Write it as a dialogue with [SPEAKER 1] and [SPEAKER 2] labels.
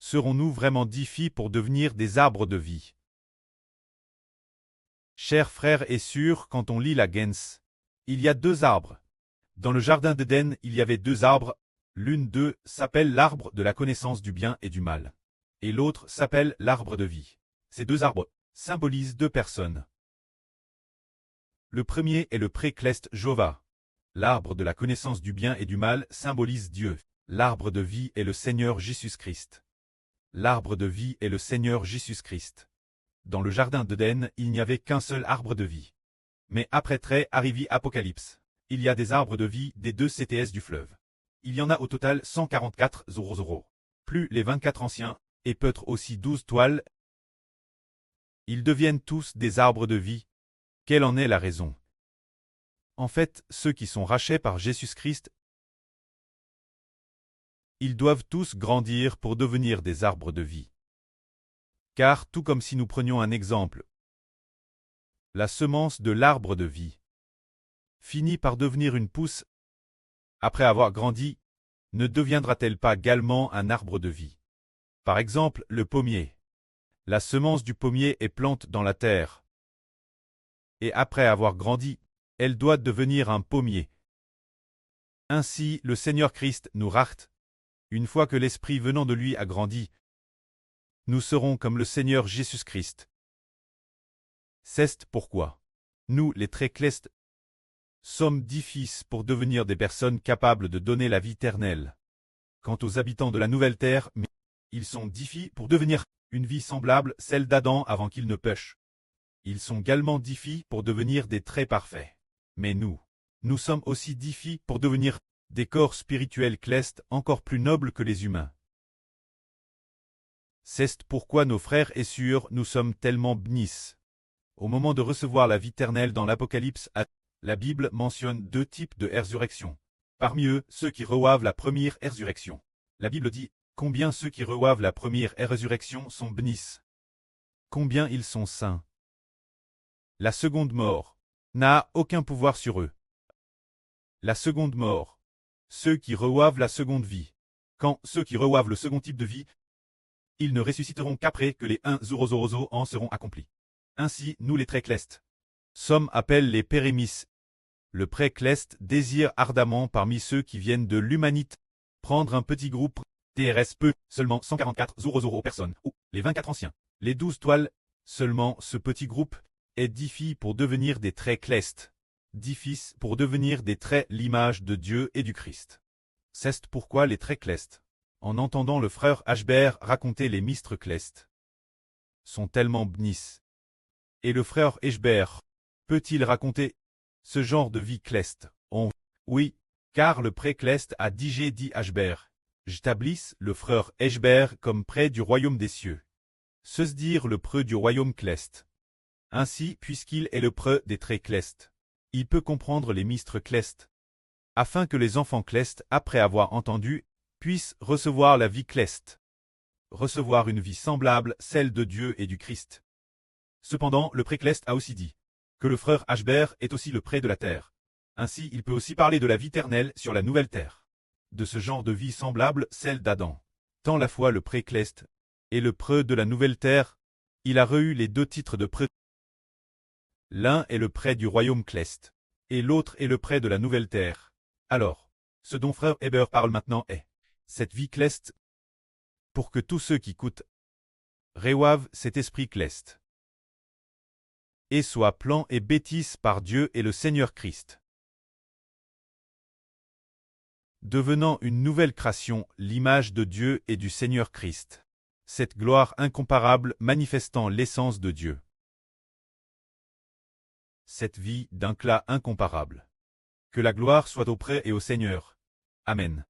[SPEAKER 1] Serons-nous vraiment 10 filles pour devenir des arbres de vie? Chers frères et sœurs, quand on lit la Genèse, il y a 2 arbres. Dans le jardin d'Éden, il y avait 2 arbres. L'une d'eux s'appelle l'arbre de la connaissance du bien et du mal. Et l'autre s'appelle l'arbre de vie. Ces 2 arbres symbolisent 2 personnes. Le premier est le pré-cleste Jova. L'arbre de la connaissance du bien et du mal symbolise Dieu. L'arbre de vie est le Seigneur Jésus-Christ. L'arbre de vie est le Seigneur Jésus-Christ. Dans le jardin d'Éden, il n'y avait qu'un seul arbre de vie. Mais après très arrivé Apocalypse, il y a des arbres de vie des 2 CTS du fleuve. Il y en a au total 144 000, plus les 24 anciens, et peut-être aussi 12 toiles. Ils deviennent tous des arbres de vie. Quelle en est la raison? En fait, ceux qui sont rachetés par Jésus-Christ, ils doivent tous grandir pour devenir des arbres de vie. Car tout comme si nous prenions un exemple, la semence de l'arbre de vie finit par devenir une pousse. Après avoir grandi, ne deviendra-t-elle pas également un arbre de vie? Par exemple, le pommier. La semence du pommier est plante dans la terre. Et après avoir grandi, elle doit devenir un pommier. Ainsi, le Seigneur Christ nous rachète. Une fois que l'Esprit venant de lui a grandi, nous serons comme le Seigneur Jésus-Christ. C'est pourquoi nous, les Tréclestes, sommes 10 fils pour devenir des personnes capables de donner la vie éternelle. Quant aux habitants de la nouvelle terre, ils sont 10 filles pour devenir une vie semblable celle d'Adam avant qu'il ne pêche. Ils sont également 10 filles pour devenir des traits parfaits. Mais nous sommes aussi 10 filles pour devenir des corps spirituels clestes encore plus nobles que les humains. C'est pourquoi nos frères et sœurs, nous sommes tellement bénis. Au moment de recevoir la vie éternelle dans l'Apocalypse, la Bible mentionne 2 types de résurrection. Parmi eux, ceux qui reçoivent la première résurrection. La Bible dit combien ceux qui reçoivent la première résurrection sont bénis. Combien ils sont saints. La seconde mort n'a aucun pouvoir sur eux. La seconde mort. Ceux qui reçoivent la seconde vie. Quand ceux qui reçoivent le second type de vie, ils ne ressusciteront qu'après que les 1 en seront accomplis. Ainsi, nous les Tréclestes sommes appelés les pérémis. Le pré-cleste désire ardemment parmi ceux qui viennent de l'humanité prendre un petit groupe TRS peu, seulement 144 000 personnes, ou les 24 anciens. Les 12 toiles, seulement ce petit groupe, est 10 filles pour devenir des Tréclestes. 10 fils pour devenir des traits l'image de Dieu et du Christ. C'est pourquoi les Tréclestes, en entendant le frère Ashbert raconter les mystres clestes, sont tellement bénis. Et le frère Ashbert peut-il raconter ce genre de vie cleste? Oui, car le pré-cleste a dit Ashbert. J'établisse le frère Ashbert comme près du royaume des cieux. Se dire le preux du royaume cleste. Ainsi, puisqu'il est le preux des traits clestes, il peut comprendre les mystres clestes, afin que les enfants clestes, après avoir entendu, puissent recevoir la vie cleste. Recevoir une vie semblable, celle de Dieu et du Christ. Cependant, le pré-cleste a aussi dit que le frère Ashbert est aussi le près de la terre. Ainsi, il peut aussi parler de la vie éternelle sur la nouvelle terre. De ce genre de vie semblable, celle d'Adam. Tant la fois le pré-cleste et le preux de la nouvelle terre, il a reçu les 2 titres de preux. L'un est le près du royaume cleste, et l'autre est le près de la nouvelle terre. Alors, ce dont frère Heber parle maintenant est cette vie cleste, pour que tous ceux qui écoutent reçoivent cet esprit cleste, et soient plans et bêtises par Dieu et le Seigneur Christ. Devenant une nouvelle création, l'image de Dieu et du Seigneur Christ. Cette gloire incomparable manifestant l'essence de Dieu. Cette vie d'un éclat incomparable. Que la gloire soit auprès et au Seigneur. Amen.